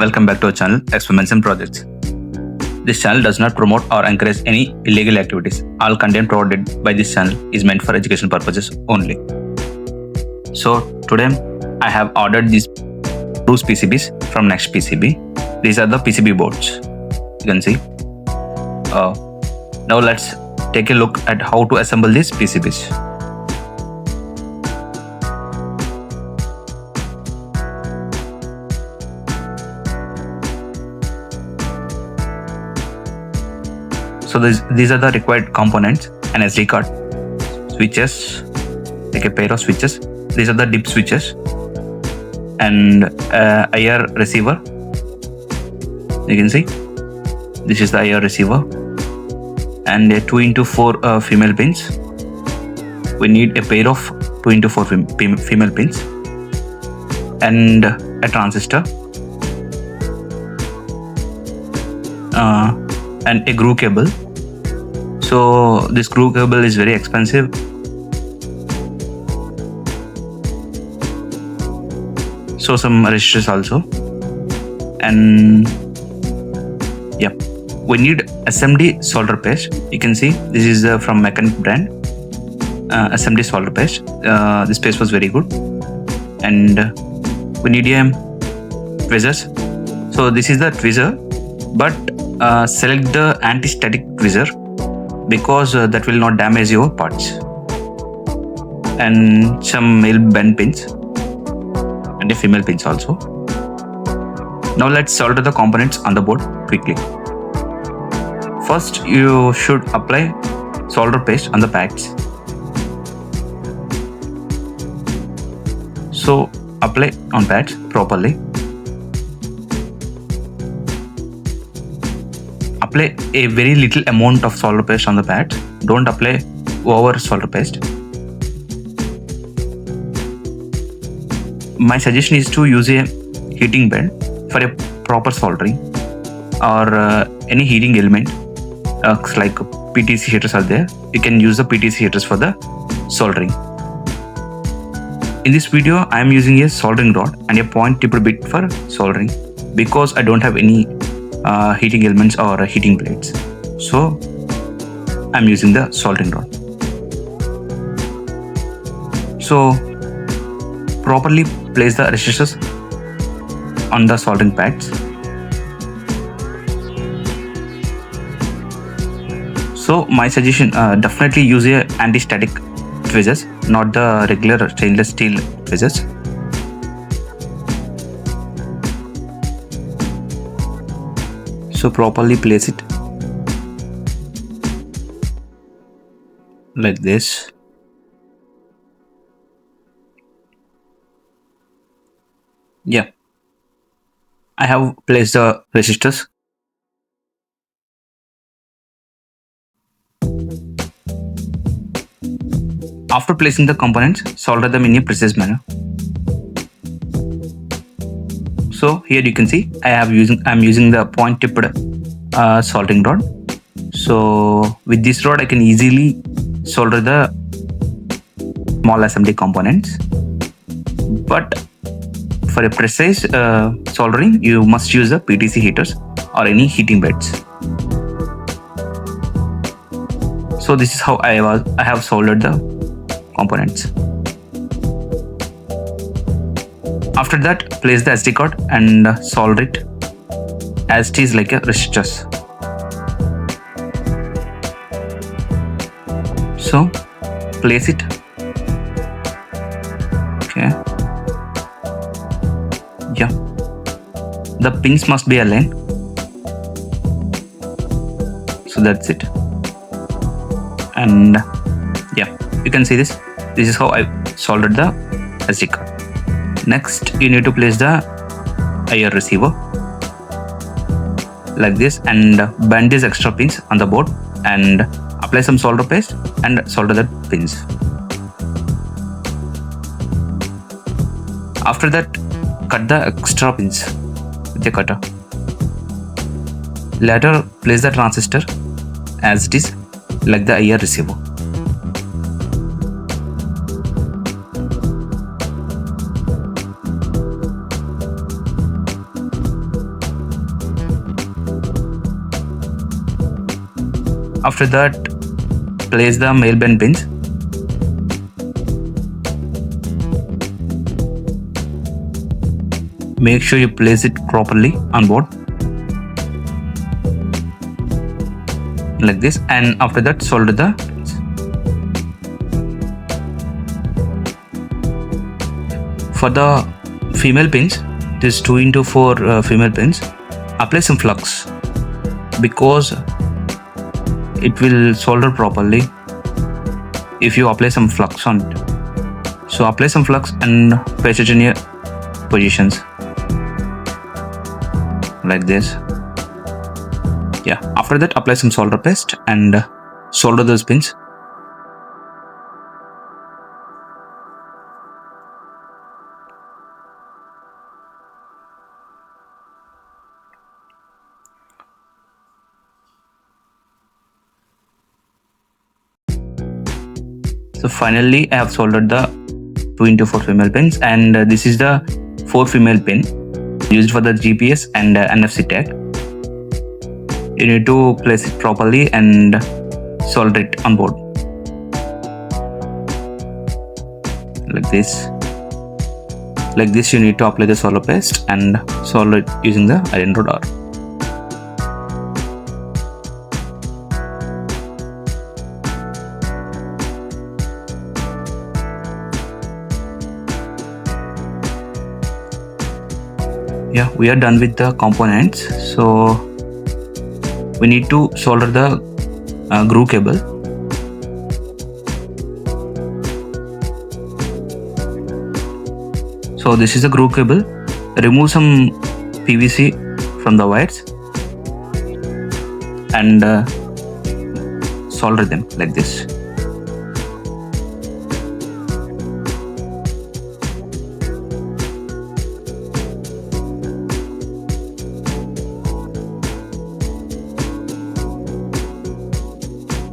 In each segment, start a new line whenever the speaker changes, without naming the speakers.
welcome back to our channel Experiments and Projects. This channel does not promote or encourage any illegal activities. All content provided by this channel is meant for education purposes only. So today I have ordered these Bruce PCBs from NextPCB. These are the PCB boards. You can see. Now let's take a look at how to assemble these PCBs. So these are the required components: an SD card, switches, like a pair of switches. These are the dip switches, and IR receiver. You can see this is the IR receiver, and a 2x4 female pins. We need a pair of 2x4 female pins, and a transistor, and a glue cable. So this glue cable is very expensive. So some resistors also, and yeah, we need SMD solder paste. You can see this is from Mechanic brand, SMD solder paste. This paste was very good, and we need a tweezers. So this is the tweezer, but select the anti-static tweezer because that will not damage your parts, and some male bend pins and a female pins also. Now let's solder the components on the board quickly. First you should apply solder paste on the pads. So apply on pads properly. Apply a very little amount of solder paste on the pads. Don't apply over solder paste. My suggestion is to use a heating bed for a proper soldering, or any heating element like PTC heaters are there. You can use the PTC heaters for the soldering. In this video I am using a soldering rod and a point-tipped bit for soldering because I don't have any heating elements or heating plates, so I'm using the soldering rod. So properly place the resistors on the soldering pads. So my suggestion, definitely use a anti-static tweezers, not the regular stainless steel tweezers. So properly place it like this. Yeah, I have placed the resistors. After placing the components, solder them in a precise manner. So here you can see I'm using the point-tipped soldering rod. So with this rod I can easily solder the small assembly components. But for a precise soldering, you must use the PTC heaters or any heating beds. So this is how I have soldered the components. After that, place the SD card and solder it as it is, like a resistors. So place it. Okay. Yeah. The pins must be aligned. So that's it. And yeah, you can see this. This is how I soldered the SD card. Next, you need to place the IR receiver like this, and bend these extra pins on the board, and apply some solder paste and solder the pins. After that, cut the extra pins with a cutter. Later, place the transistor as it is, like the IR receiver. After that, place the male bend pins. Make sure you place it properly on board like this, and after that solder the pins. For the female pins, it is 2x4 female pins. Apply some flux because it will solder properly if you apply some flux on it. So apply some flux and place it in your positions like this. Yeah, after that apply some solder paste and solder those pins. So finally I have soldered the 2x4 female pins, and this is the 4 female pin used for the GPS and NFC tag. You need to place it properly and solder it on board like this. Like this, you need to apply the solder paste and solder it using the iron rod R. Yeah, we are done with the components. So we need to solder the groove cable. So this is the groove cable. Remove some PVC from the wires and solder them like this.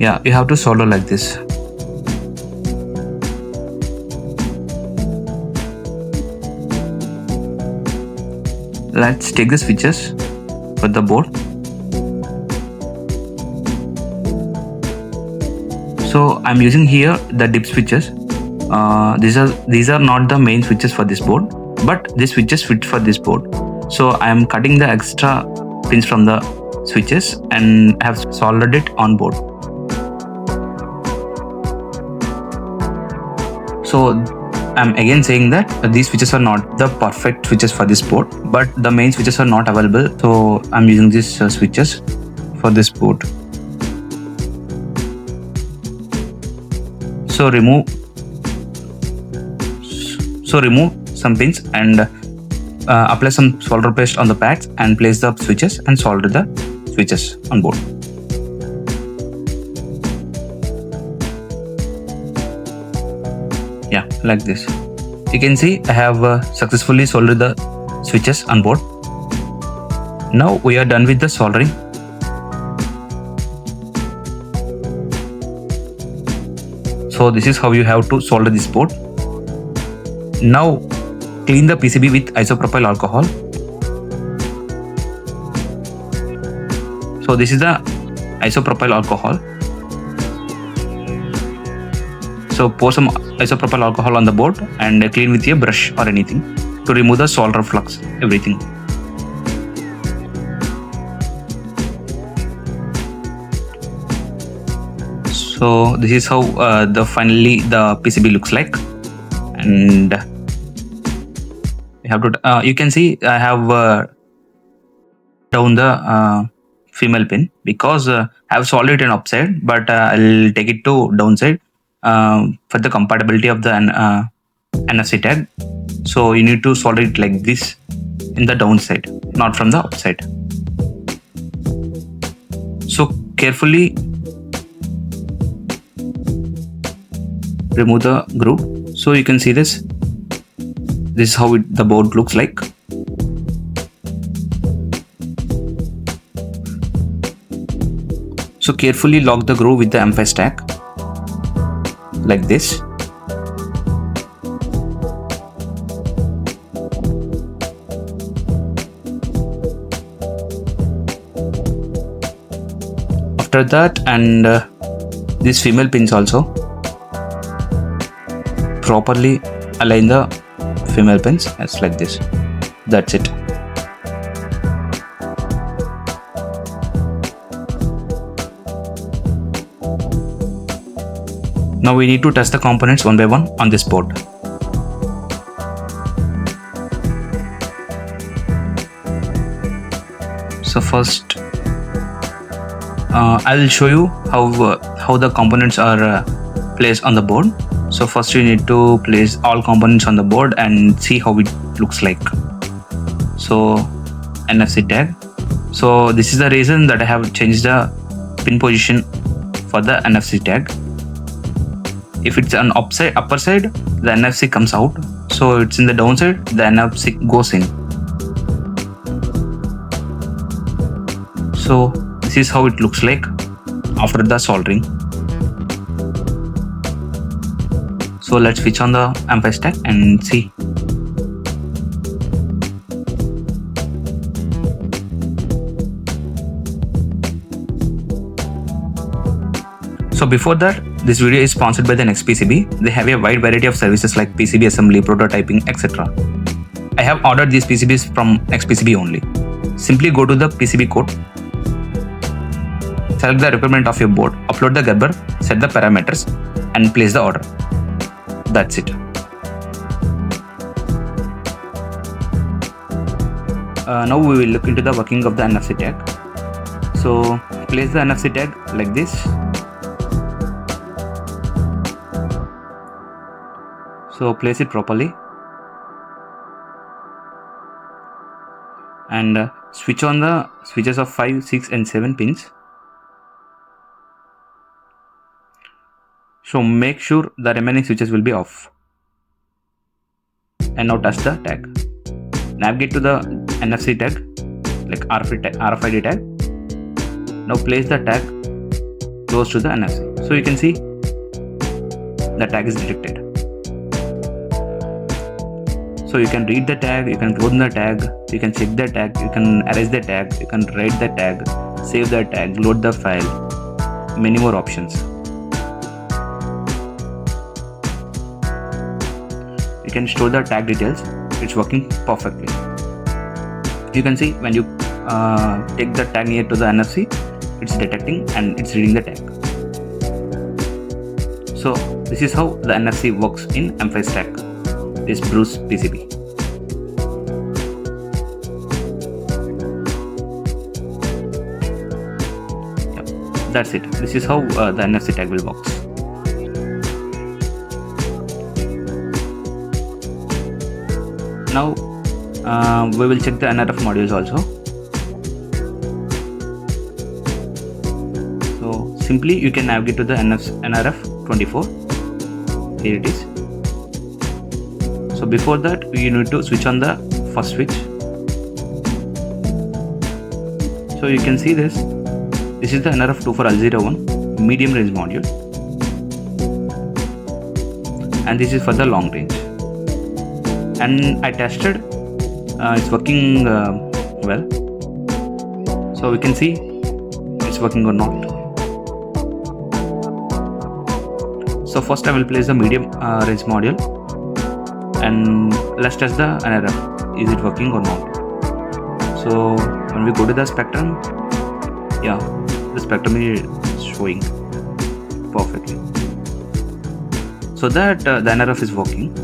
Yeah, you have to solder like this. Let's take the switches for the board. So I'm using here the dip switches. These are not the main switches for this board, but these switches fit for this board. So I am cutting the extra pins from the switches and have soldered it on board. So I'm again saying that these switches are not the perfect switches for this board, but the main switches are not available. So I'm using these switches for this board. So remove some pins and apply some solder paste on the pads and place the switches and solder the switches on board. Yeah, like this. You can see I have successfully soldered the switches on board. Now we are done with the soldering. So this is how you have to solder this board. Now clean the PCB with isopropyl alcohol. So this is the isopropyl alcohol. So pour some isopropyl alcohol on the board and clean with a brush or anything to remove the solder flux, everything. So this is how finally the PCB looks like, and you have to. You can see I have down the female pin because I have soldered it on upside, but I'll take it to downside for the compatibility of the NFC tag. So you need to solder it like this in the downside, not from the upside. So carefully remove the groove. So you can see this. This is how the board looks like. So carefully lock the groove with the M5 stack like this. After that, and these female pins also, properly align the female pins as like this. That's it. Now we need to test the components one by one on this board. So first, I will show you how the components are placed on the board. So first you need to place all components on the board and see how it looks like. So NFC tag. So this is the reason that I have changed the pin position for the NFC tag. If it's on upper side, the NFC comes out. So it's in the downside, the NFC goes in. So this is how it looks like after the soldering. So let's switch on the amp stack and see. So before that, this video is sponsored by the NextPCB. They have a wide variety of services like PCB assembly, prototyping, etc. I have ordered these PCBs from NextPCB only. Simply go to the PCB code, select the requirement of your board, upload the Gerber, set the parameters, and place the order. That's it. Now we will look into the working of the NFC tag. So place the NFC tag like this. So place it properly and switch on the switches of 5, 6 and 7 pins. So make sure the remaining switches will be off. And now touch the tag. Navigate to the NFC tag like RFID tag. Now place the tag close to the NFC. So you can see the tag is detected. So you can read the tag, you can clone the tag, you can check the tag, you can erase the tag, you can write the tag, save the tag, load the file, many more options. You can store the tag details. It's working perfectly. You can see when you take the tag near to the NFC, it's detecting and it's reading the tag. So this is how the NFC works in M5 stack. This Bruce PCB. Yep, that's it. This is how the NFC tag will work. Now we will check the NRF modules also. So simply you can navigate to the NRF 24. Here it is. So before that, you need to switch on the first switch. So you can see this. This is the NRF 24L01 medium range module, and this is for the long range. And I tested, it's working well. So we can see it's working or not. So first I will place the medium range module. And let's test the NRF. Is it working or not? So when we go to the spectrum, yeah, the spectrum is showing perfectly. So that the NRF is working.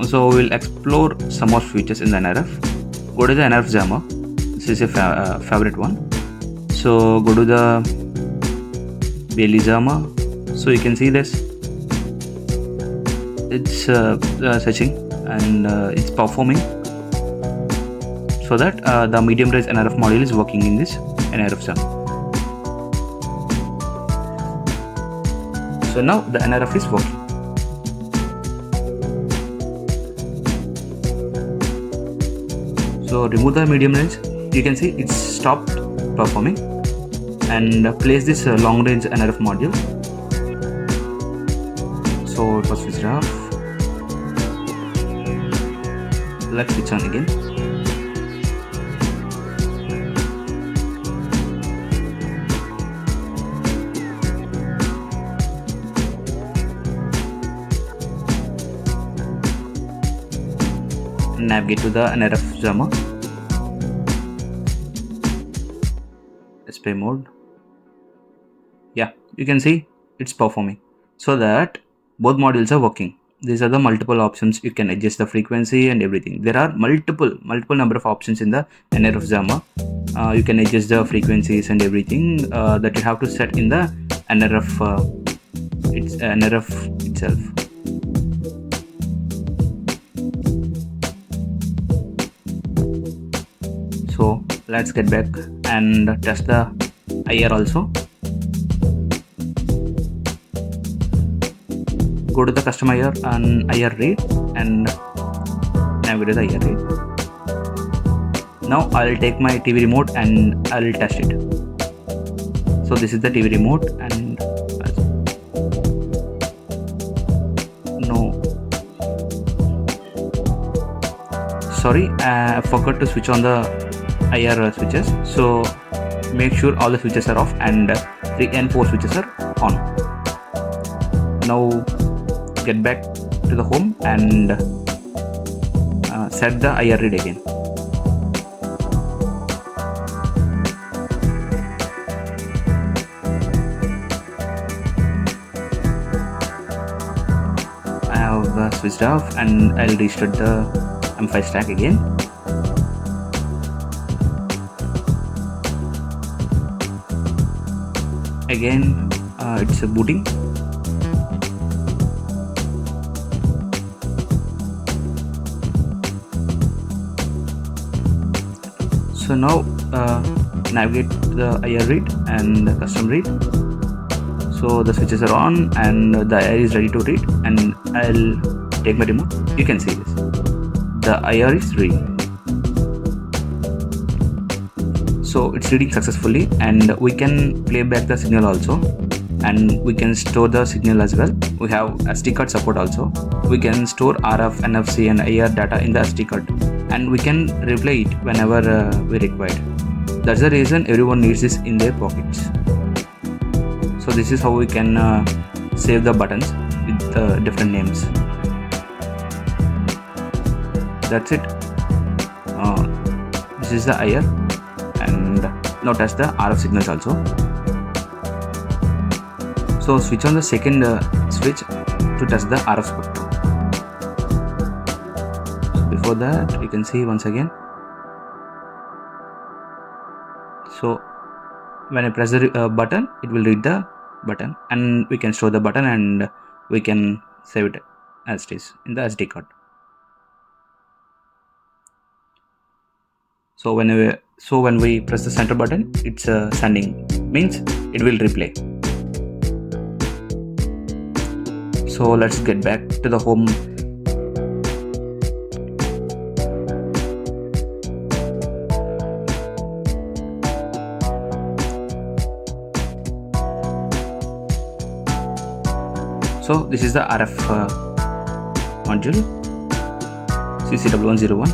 So we'll explore some more features in the NRF. Go to the NRF jammer. This is a favorite one. So go to the BLE jammer. So you can see this. It's searching and it's performing, so that the medium range NRF module is working in this NRF channel. So now the NRF is working. So remove the medium range. You can see it's stopped performing, and place this long range NRF module. So it was switched off. Let's switch on again. navigate to the NRF jammer, display mode. Yeah, you can see it's performing, so that both modules are working. These are the multiple options. You can adjust the frequency and everything. There are multiple number of options in the NRF jammer. You can adjust the frequencies and everything that you have to set in the NRF NRF itself. So let's get back and test the IR also. Go to the custom IR and IR read and navigate to the IR read. Now I'll take my TV remote and I'll test it. So this is the TV remote, and sorry, I forgot to switch on the IR switches, so make sure all the switches are off and 3 and 4 switches are on. Now get back to the home and set the IR read again. I have switched off and I'll restart the M5 stack again. Again, it's booting. So now navigate to the IR read and the custom read. So the switches are on and the IR is ready to read, and I'll take my remote. You can see this. The IR is reading. So it's reading successfully, and we can play back the signal also, and we can store the signal as well. We have SD card support also. We can store RF, NFC and IR data in the SD card, and we can replay it whenever we require. That's the reason everyone needs this in their pockets. So this is how we can save the buttons with different names. That's it. This is the IR, and now test the RF signals also. So switch on the second switch to test the RF spectrum. So before that, you can see once again. So when I press the button, it will read the button, and we can store the button and we can save it as it is in the SD card. So when we press the center button, it's sending, means it will replay. So let's get back to the home. So this is the RF module CCW101.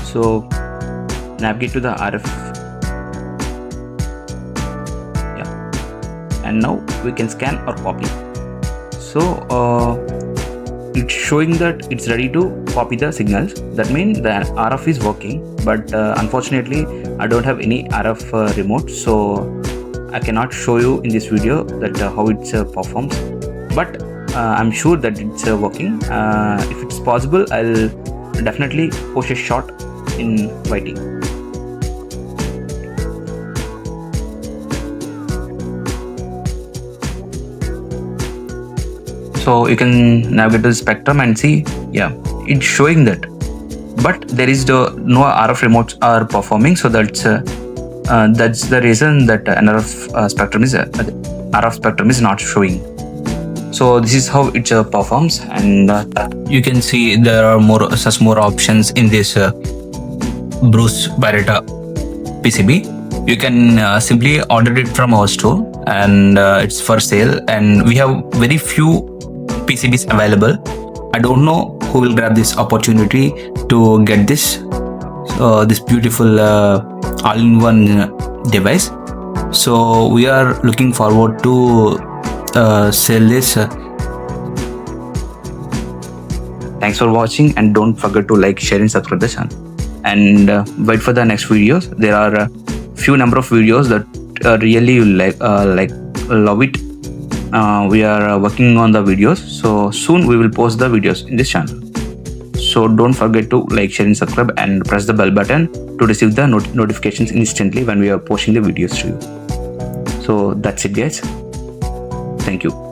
So navigate to the RF, and now we can scan or copy. So it's showing that it's ready to copy the signals. That means the RF is working, but unfortunately I don't have any RF remote, so I cannot show you in this video that how it performs, but I'm sure that it's working. If it's possible, I'll definitely post a shot in YT. So you can navigate to the spectrum and see, it's showing that, but there is no RF remotes are performing. So that's the reason that RF spectrum is not showing. So this is how it performs, and you can see there are more options in this Bruce Pirata PCB. You can simply order it from our store, and it's for sale, and we have very few PCBs available. I don't know who will grab this opportunity to get this beautiful all-in-one device. So we are looking forward to sell this Thanks for watching, and don't forget to like, share, and subscribe the channel. And wait for the next videos. There are a few number of videos that really you like love it. We are working on the videos, so soon we will post the videos in this channel. So don't forget to like, share, and subscribe, and press the bell button to receive the notifications instantly when we are posting the videos to you. So that's it, guys. Thank you.